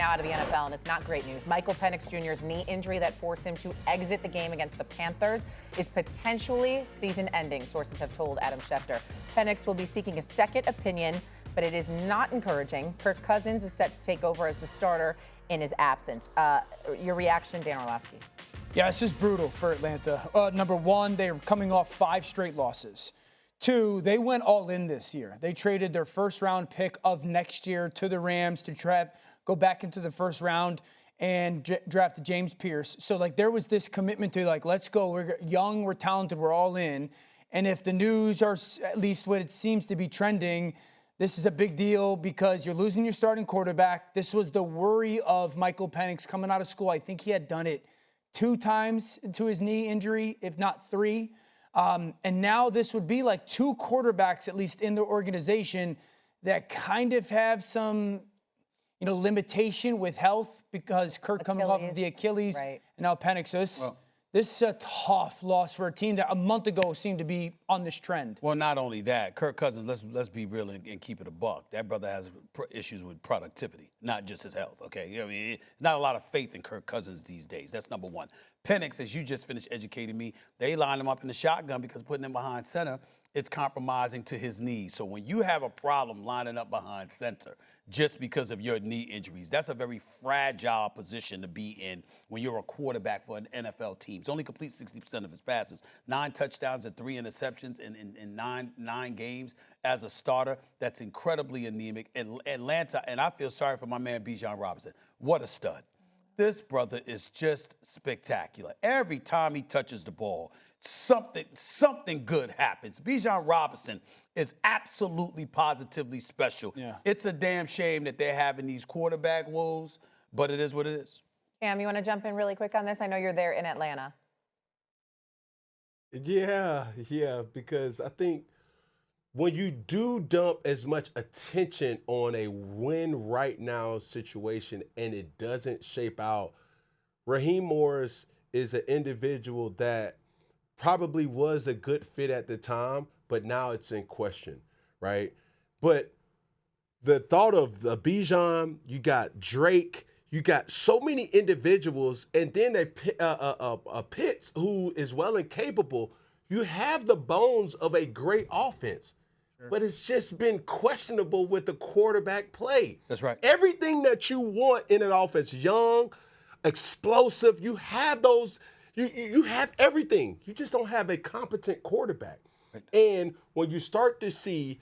now out of the NFL, and it's not great news. Michael Penix Jr.'s knee injury that forced him to exit the game against the Panthers is potentially season-ending, sources have told Adam Schefter. Penix will be seeking a second opinion, but it is not encouraging. Kirk Cousins is set to take over as the starter in his absence. Your reaction, Dan Orlovsky? Yeah, this is brutal for Atlanta. Number one, they're coming off 5 straight losses. 2, they went all in this year. They traded their first-round pick of next year to the Rams to go back into the first round and drafted James Pierce. So, there was this commitment to, let's go. We're young, we're talented, we're all in. And if the news are at least what it seems to be trending, this is a big deal because you're losing your starting quarterback. This was the worry of Michael Penix coming out of school. I think he had done it 2 times to his knee injury, if not 3. And now this would be 2 quarterbacks, at least in the organization, that kind of have some, limitation with health because Kirk coming off of the Achilles, right, and now Penix. So this is a tough loss for a team that a month ago seemed to be on this trend. Well, not only that, Kirk Cousins, let's be real and keep it a buck. That brother has issues with productivity, not just his health, okay? I mean, not a lot of faith in Kirk Cousins these days. That's number one. Penix, as you just finished educating me, they line him up in the shotgun because putting him behind center, it's compromising to his knees. So when you have a problem lining up behind center just because of your knee injuries, that's a very fragile position to be in when you're a quarterback for an NFL team. He's only completes 60% of his passes, 9 touchdowns and 3 interceptions in nine games as a starter. That's incredibly anemic. And Atlanta, and I feel sorry for my man Bijan Robinson. What a stud. This brother is just spectacular. Every time he touches the ball, something good happens. Bijan Robinson is absolutely positively special. Yeah. It's a damn shame that they're having these quarterback woes, but it is what it is. Cam, you want to jump in really quick on this? I know you're there in Atlanta. Yeah, because I think when you do dump as much attention on a win right now situation and it doesn't shape out, Raheem Morris is an individual that probably was a good fit at the time, but now it's in question, right? But the thought of the Bijan, you got Drake, you got so many individuals, and then a Pitts who is well and capable. You have the bones of a great offense, but it's just been questionable with the quarterback play. That's right. Everything that you want in an offense, young, explosive, you have those. You have everything. You just don't have a competent quarterback. Right. And when you start to see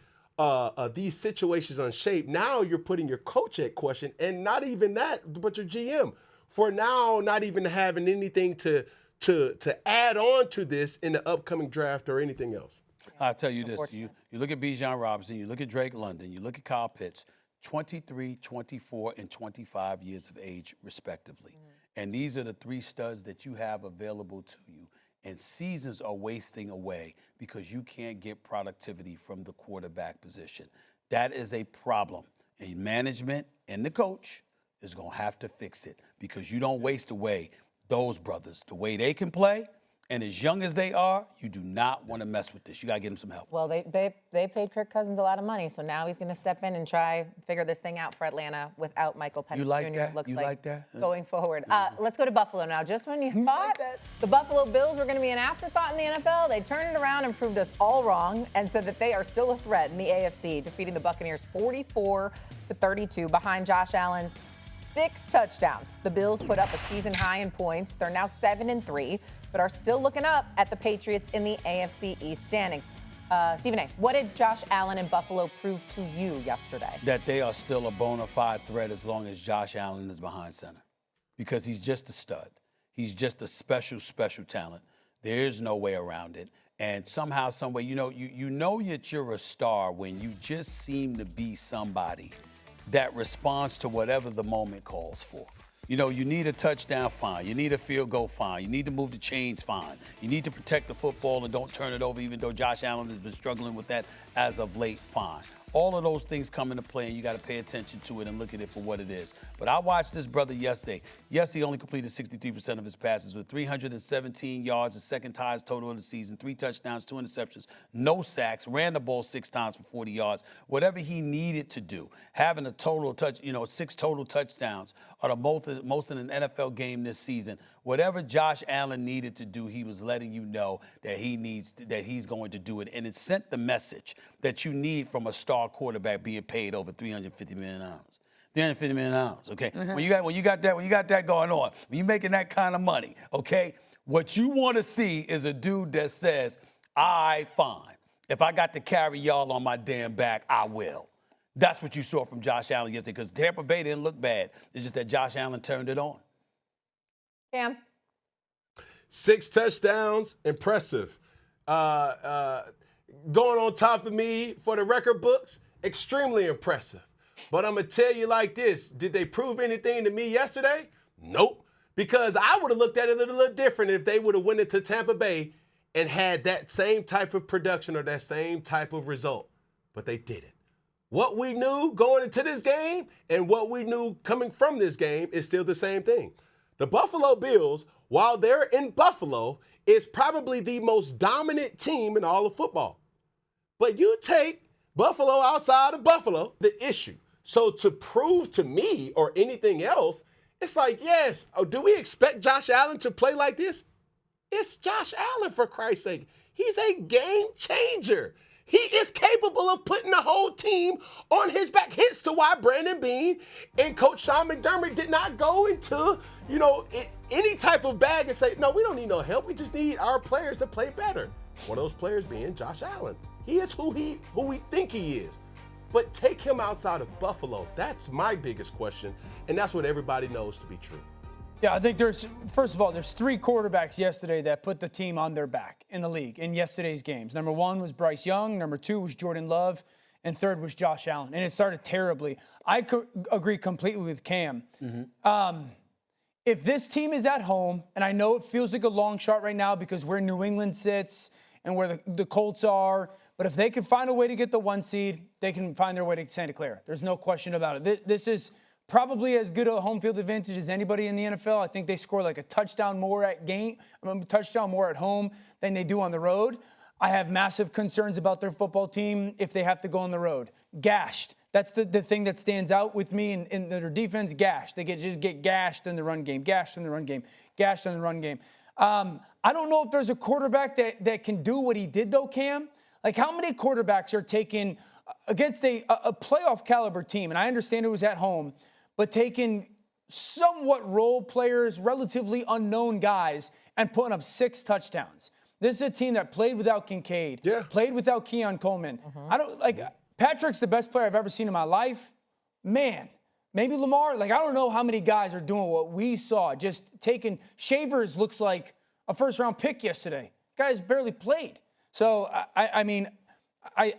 these situations unshaped, now you're putting your coach at question, and not even that, but your GM for now not even having anything to add on to this in the upcoming draft or anything else. I'll tell you this. You look at Bijan Robinson, you look at Drake London, you look at Kyle Pitts, 23, 24, and 25 years of age, respectively. And these are the 3 studs that you have available to you. And seasons are wasting away because you can't get productivity from the quarterback position. That is a problem. And management and the coach is going to have to fix it because you don't waste away those brothers. The way they can play, and as young as they are, you do not want to mess with this. You got to get them some help. Well, they paid Kirk Cousins a lot of money, so now he's going to step in and try figure this thing out for Atlanta without Michael Penix Jr. You like that? Looks you like that? Going forward. Let's go to Buffalo now. Just when you thought the Buffalo Bills were going to be an afterthought in the NFL, they turned it around and proved us all wrong and said that they are still a threat in the AFC, defeating the Buccaneers 44-32 behind Josh Allen's 6 touchdowns. The Bills put up a season high in points. They're now 7-3, but are still looking up at the Patriots in the AFC East standings. Stephen A., what did Josh Allen and Buffalo prove to you yesterday? That they are still a bona fide threat as long as Josh Allen is behind center, because he's just a stud. He's just a special talent. There is no way around it. And somehow, some way, you know that you're a star when you just seem to be somebody that responds to whatever the moment calls for. You know, you need a touchdown, fine. You need a field goal, fine. You need to move the chains, fine. You need to protect the football and don't turn it over, even though Josh Allen has been struggling with that as of late, fine. All of those things come into play, and you got to pay attention to it and look at it for what it is. But I watched this brother yesterday. Yes, he only completed 63% of his passes with 317 yards, the second highest total of the season, 3 touchdowns, 2 interceptions, no sacks, ran the ball 6 times for 40 yards. Whatever he needed to do, having a total 6 total touchdowns are the most in an NFL game this season. Whatever Josh Allen needed to do, he was letting you know that he's going to do it. And it sent the message that you need from a star quarterback being paid over $350 million. $350 million, okay? When you got that going on, when you're making that kind of money, okay, what you want to see is a dude that says, fine. If I got to carry y'all on my damn back, I will. That's what you saw from Josh Allen yesterday, because Tampa Bay didn't look bad. It's just that Josh Allen turned it on. Cam? 6 touchdowns, impressive. Going on top of me for the record books, extremely impressive. But I'm going to tell you like this. Did they prove anything to me yesterday? Nope. Because I would have looked at it a little different if they would have went into Tampa Bay and had that same type of production or that same type of result. But they didn't. What we knew going into this game and what we knew coming from this game is still the same thing. The Buffalo Bills, while they're in Buffalo, is probably the most dominant team in all of football. But you take Buffalo outside of Buffalo, the issue. So to prove to me or anything else, it's like, yes, do we expect Josh Allen to play like this? It's Josh Allen, for Christ's sake. He's a game changer. He is capable of putting the whole team on his back. Hence to why Brandon Beane and Coach Sean McDermott did not go into, any type of bag and say, no, we don't need no help. We just need our players to play better. One of those players being Josh Allen. He is who we think he is. But take him outside of Buffalo. That's my biggest question, and that's what everybody knows to be true. Yeah, I think there's 3 quarterbacks yesterday that put the team on their back in the league in yesterday's games. Number 1 was Bryce Young. Number 2 was Jordan Love. And 3rd was Josh Allen. And it started terribly. I agree completely with Cam. Mm-hmm. If this team is at home, and I know it feels like a long shot right now because where New England sits and where the Colts are, but if they can find a way to get the 1 seed, they can find their way to Santa Clara. There's no question about it. This is probably as good a home field advantage as anybody in the NFL. I think they score like a touchdown more at home than they do on the road. I have massive concerns about their football team if they have to go on the road. Gashed. That's the thing that stands out with me in their defense. Gashed. They just get gashed in the run game. Gashed in the run game. Gashed in the run game. I don't know if there's a quarterback that can do what he did though, Cam. Like how many quarterbacks are taken against a playoff caliber team? And I understand it was at home. But taking somewhat role players, relatively unknown guys, and putting up 6 touchdowns. This is a team that played without Kincaid, played without Keon Coleman. Patrick's the best player I've ever seen in my life. Man, maybe Lamar. I don't know how many guys are doing what we saw. Just taking Shavers looks like a first-round pick yesterday. Guys barely played. So, I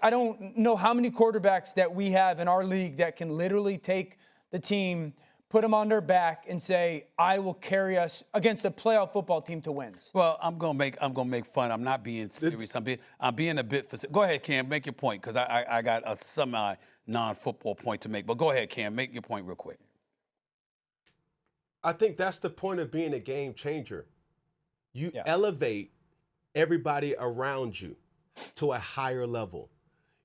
don't know how many quarterbacks that we have in our league that can literally take the team, put them on their back, and say, "I will carry us against a playoff football team to wins." Well, I'm gonna make fun. I'm not being serious. I'm being a bit. Go ahead, Cam. Make your point, because I got a semi non-football point to make. But go ahead, Cam. Make your point real quick. I think that's the point of being a game changer. You elevate everybody around you to a higher level.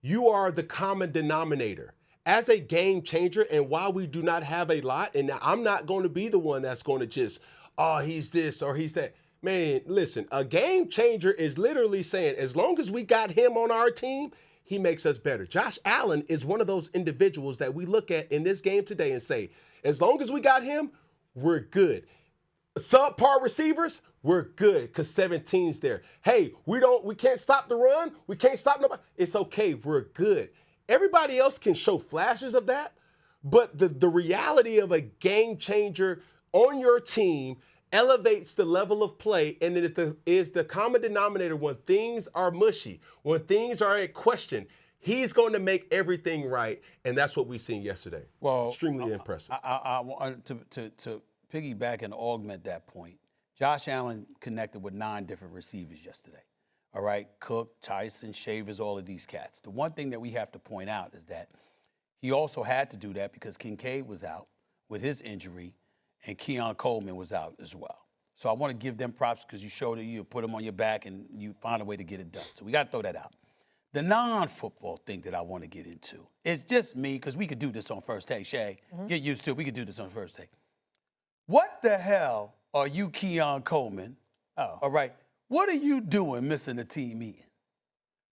You are the common denominator. As a game changer, and while we do not have a lot, and I'm not going to be the one that's going to just, he's this or he's that. Man, listen, a game changer is literally saying, as long as we got him on our team, he makes us better. Josh Allen is one of those individuals that we look at in this game today and say, as long as we got him, we're good. Subpar receivers, we're good because 17's there. Hey, we can't stop the run. We can't stop nobody. It's okay. We're good. Everybody else can show flashes of that, but the reality of a game changer on your team elevates the level of play, and it is the common denominator when things are mushy, when things are at question. He's going to make everything right, and that's what we seen yesterday. Well, extremely impressive. I want to piggyback and augment that point. Josh Allen connected with 9 different receivers yesterday. All right, Cook, Tyson, Shavers, all of these cats. The one thing that we have to point out is that he also had to do that because Kincaid was out with his injury and Keon Coleman was out as well. So I want to give them props because you showed it, you put them on your back and you find a way to get it done. So we got to throw that out. The non-football thing that I want to get into is just me, because we could do this on First Take. Shae, get used to it. We could do this on First Take. What the hell are you, Keon Coleman? Oh. All right. What are you doing missing the team meeting?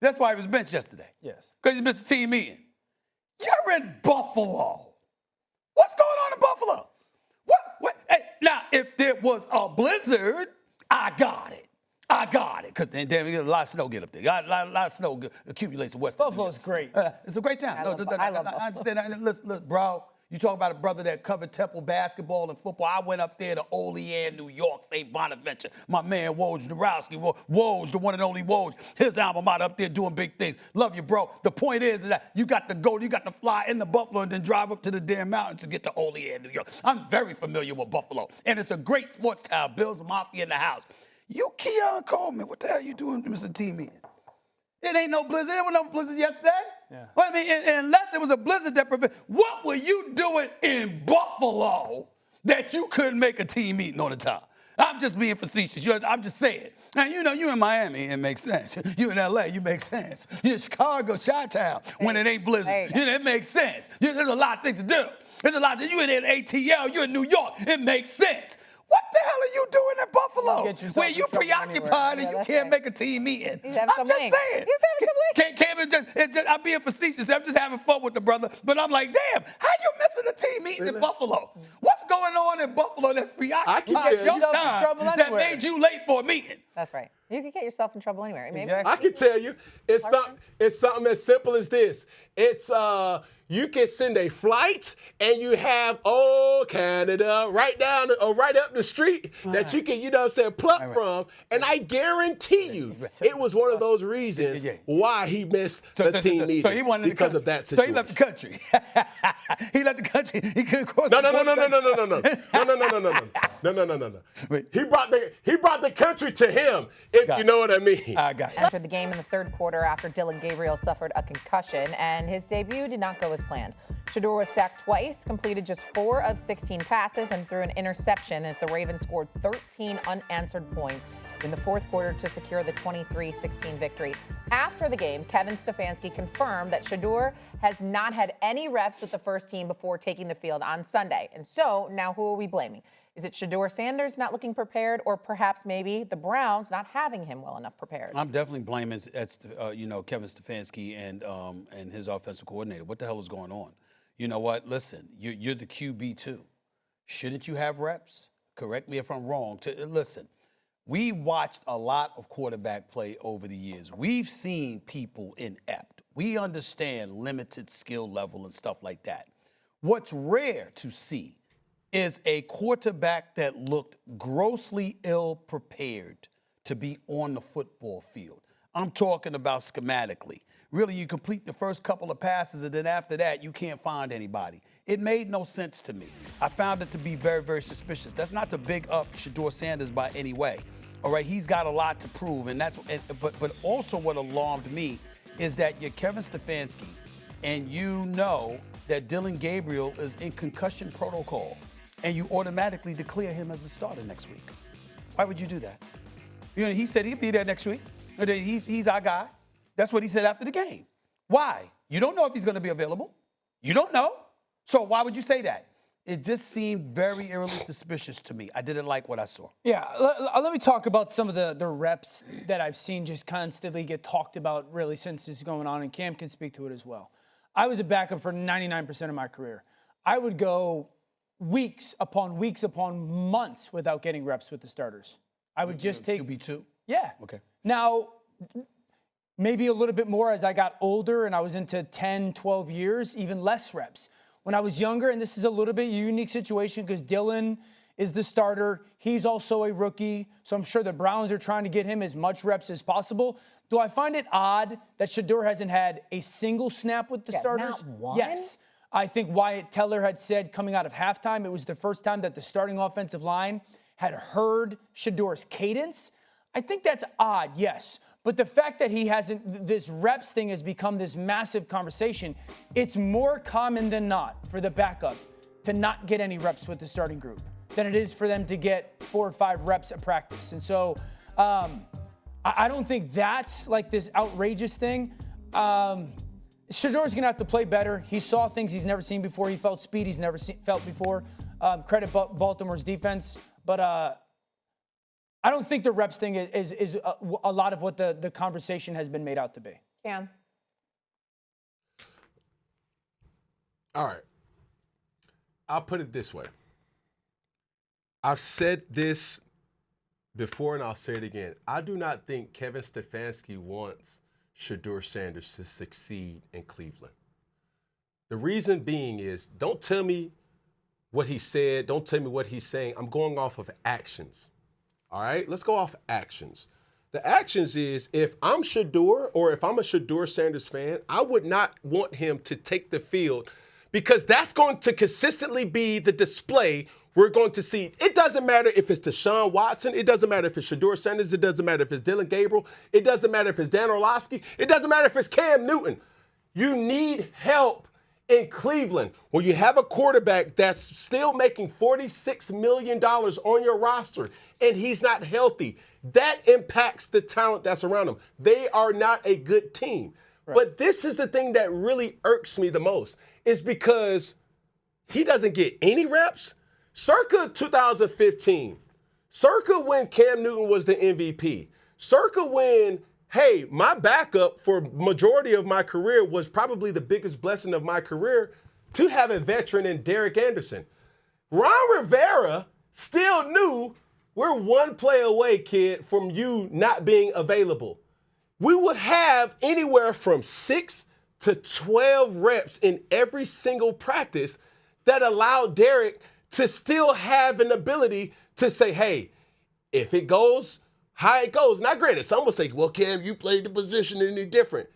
That's why he was benched yesterday. Yes. Because he missed the team meeting. You're in Buffalo. What's going on in Buffalo? What? Hey, now, if there was a blizzard, I got it. Because then we get a lot of snow get up there. A lot of snow accumulates in West Buffalo's great. It's a great town. I love Buffalo. I understand that. Listen, bro, you talk about a brother that covered Temple basketball and football. I went up there to Olean, New York, St. Bonaventure. My man, Woj Narowski. Woj, the one and only Woj. His alma mater up there doing big things. Love you, bro. The point is that you got to fly in the Buffalo and then drive up to the damn mountains to get to Olean, New York. I'm very familiar with Buffalo. And it's a great sports town. Bills Mafia in the house. You, Keon Coleman, what the hell you doing, Mr. Team meeting? It ain't no blizzard. There was no blizzard yesterday. Yeah. Well, I mean, unless it was a blizzard that prevented, what were you doing in Buffalo that you couldn't make a team meeting on the time? I'm just being facetious. I'm just saying. Now, you in Miami, it makes sense. You in L.A., you make sense. You in Chicago, Chi-Town, when it ain't blizzard. It makes sense. There's a lot of things to do. There's a lot that you in ATL, you in New York. It makes sense. What the hell are you doing in Buffalo? Where you preoccupied and you can't make a team meeting? I'm just saying. I'm being facetious. I'm just having fun with the brother. But I'm like, damn, how you missing a team meeting in Buffalo? What's going on in Buffalo that's preoccupied your time that made you late for a meeting? That's right. You can get yourself in trouble anywhere. Maybe. Exactly. I can tell you, it's something as simple as this. It's you can send a flight and you have Canada right up the street that you can, pluck from. And I guarantee you, it was one of those reasons why he missed the team meeting. So he wanted because of that situation. So he left the country. He left the country. He couldn't cross. No. He brought the country to him, if you know what I mean. I got it. Entered the game in the third quarter after Dillon Gabriel suffered a concussion, and his debut did not go as planned. Shedeur was sacked twice, completed just 4 of 16 passes, and threw an interception as the Ravens scored 13 unanswered points in the fourth quarter to secure the 23-16 victory. After the game, Kevin Stefanski confirmed that Shedeur has not had any reps with the first team before taking the field on Sunday. And so now who are we blaming? Is it Shedeur Sanders not looking prepared, or perhaps maybe the Browns not having him well enough prepared? I'm definitely blaming Kevin Stefanski and his offensive coordinator. What the hell is going on? You know what? Listen, you're the QB too. Shouldn't you have reps? Correct me if I'm wrong. Listen, we watched a lot of quarterback play over the years. We've seen people inept. We understand limited skill level and stuff like that. What's rare to see is a quarterback that looked grossly ill-prepared to be on the football field. I'm talking about schematically. Really, you complete the first couple of passes, and then after that, you can't find anybody. It made no sense to me. I found it to be very, very suspicious. That's not to big up Shedeur Sanders by any way. All right, he's got a lot to prove, but also what alarmed me is that you're Kevin Stefanski, and you know that Dillon Gabriel is in concussion protocol, and you automatically declare him as the starter next week. Why would you do that? He said he'd be there next week. He's our guy. That's what he said after the game. Why? You don't know if he's going to be available. You don't know. So why would you say that? It just seemed very eerily suspicious to me. I didn't like what I saw. Yeah, let me talk about some of the reps that I've seen just constantly get talked about really since this is going on, and Cam can speak to it as well. I was a backup for 99% of my career. I would go weeks upon months without getting reps with the starters. I would just take QB2? Yeah. Okay. Now, maybe a little bit more as I got older and I was into 10, 12 years, even less reps. When I was younger, and this is a little bit unique situation because Dillon is the starter. He's also a rookie, so I'm sure the Browns are trying to get him as much reps as possible. Do I find it odd that Shedeur hasn't had a single snap with the starters? Not one? Yes. I think Wyatt Teller had said coming out of halftime, it was the first time that the starting offensive line had heard Shedeur's cadence. I think that's odd, yes. But the fact that he hasn't, this reps thing has become this massive conversation. It's more common than not for the backup to not get any reps with the starting group than it is for them to get 4 or 5 reps at practice. And so I don't think that's like this outrageous thing. Shedeur's going to have to play better. He saw things he's never seen before. He felt speed he's never felt before. Credit Baltimore's defense. But I don't think the reps thing is a lot of what the conversation has been made out to be. Cam. All right. I'll put it this way. I've said this before and I'll say it again. I do not think Kevin Stefanski wants Shedeur Sanders to succeed in Cleveland. The reason being is, don't tell me what he said. Don't tell me what he's saying. I'm going off of actions. All right? Let's go off actions. The actions is, if I'm Shedeur or if I'm a Shedeur Sanders fan, I would not want him to take the field because that's going to consistently be the display we're going to see. It doesn't matter if it's Deshaun Watson. It doesn't matter if it's Shedeur Sanders. It doesn't matter if it's Dylan Gabriel. It doesn't matter if it's Dan Orlovsky. It doesn't matter if it's Cam Newton. You need help in Cleveland when you have a quarterback that's still making $46 million on your roster and he's not healthy. That impacts the talent that's around him. They are not a good team. Right. But this is the thing that really irks me the most, is because he doesn't get any reps. Circa 2015, circa when Cam Newton was the MVP, circa when, hey, my backup for majority of my career was probably the biggest blessing of my career to have a veteran in Derek Anderson. Ron Rivera still knew we're one play away, kid, from you not being available. We would have anywhere from 6 to 12 reps in every single practice that allowed Derek to still have an ability to say, hey, if it goes, how it goes. Now, granted, some will say, well, Cam, you played the position any different.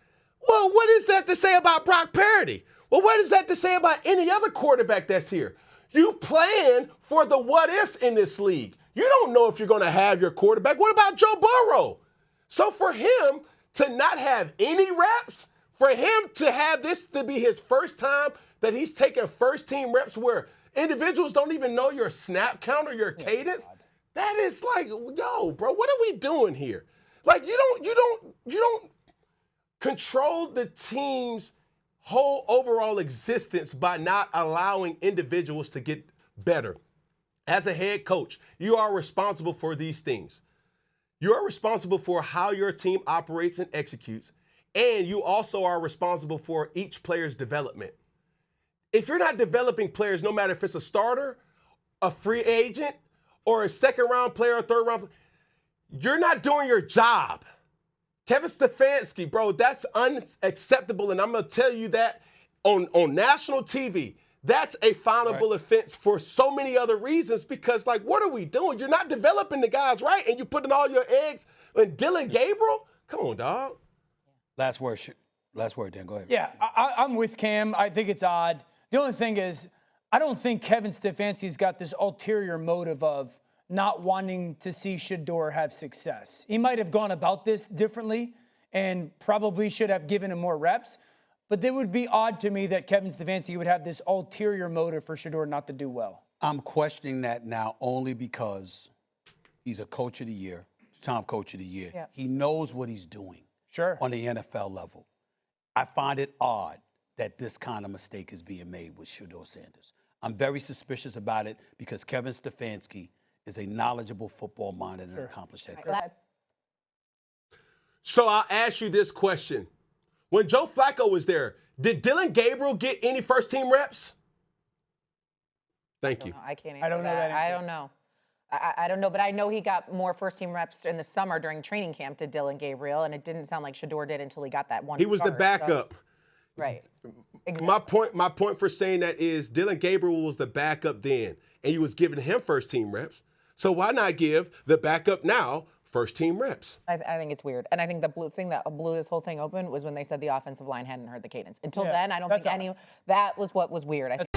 Well, what is that to say about Brock Purdy? Well, what is that to say about any other quarterback that's here? You plan for the what-ifs in this league. You don't know if you're going to have your quarterback. What about Joe Burrow? So for him to not have any reps, for him to have this to be his first time that he's taking first-team reps where individuals don't even know your snap count or your cadence, that is like, yo, bro, what are we doing here? Like, you don't control the team's whole overall existence by not allowing individuals to get better. As a head coach, you are responsible for these things. You are responsible for how your team operates and executes, and you also are responsible for each player's development. If you're not developing players, no matter if it's a starter, a free agent, or a second-round player or third-round player, you're not doing your job. Kevin Stefanski, bro, that's unacceptable, and I'm going to tell you that on national TV. That's a finable offense for so many other reasons because, like, what are we doing? You're not developing the guys right, and you're putting all your eggs in Dylan Gabriel? Come on, dog. Last word, Dan. Go ahead. Yeah, I'm with Cam. I think it's odd. The only thing is, I don't think Kevin Stefanski's got this ulterior motive of not wanting to see Shedeur have success. He might have gone about this differently and probably should have given him more reps, but it would be odd to me that Kevin Stefanski would have this ulterior motive for Shedeur not to do well. I'm questioning that now only because he's a coach of the year, Tom Coach of the Year. Yeah. He knows what he's doing on the NFL level. I find it odd that this kind of mistake is being made with Shedeur Sanders. I'm very suspicious about it because Kevin Stefanski is a knowledgeable football-minded and accomplished head coach. So I'll ask you this question. When Joe Flacco was there, did Dylan Gabriel get any first-team reps? Thank you. I can't answer I don't know that answer. I don't know. I don't know, but I know he got more first-team reps in the summer during training camp to Dylan Gabriel, and it didn't sound like Shedeur did until he got that one. He was the backup. So, right. Exactly. My point for saying that is Dylan Gabriel was the backup then, and you was giving him first-team reps. So why not give the backup now first-team reps? I think it's weird. And I think the thing that blew this whole thing open was when they said the offensive line hadn't heard the cadence. Until then, I don't think that was what was weird. I think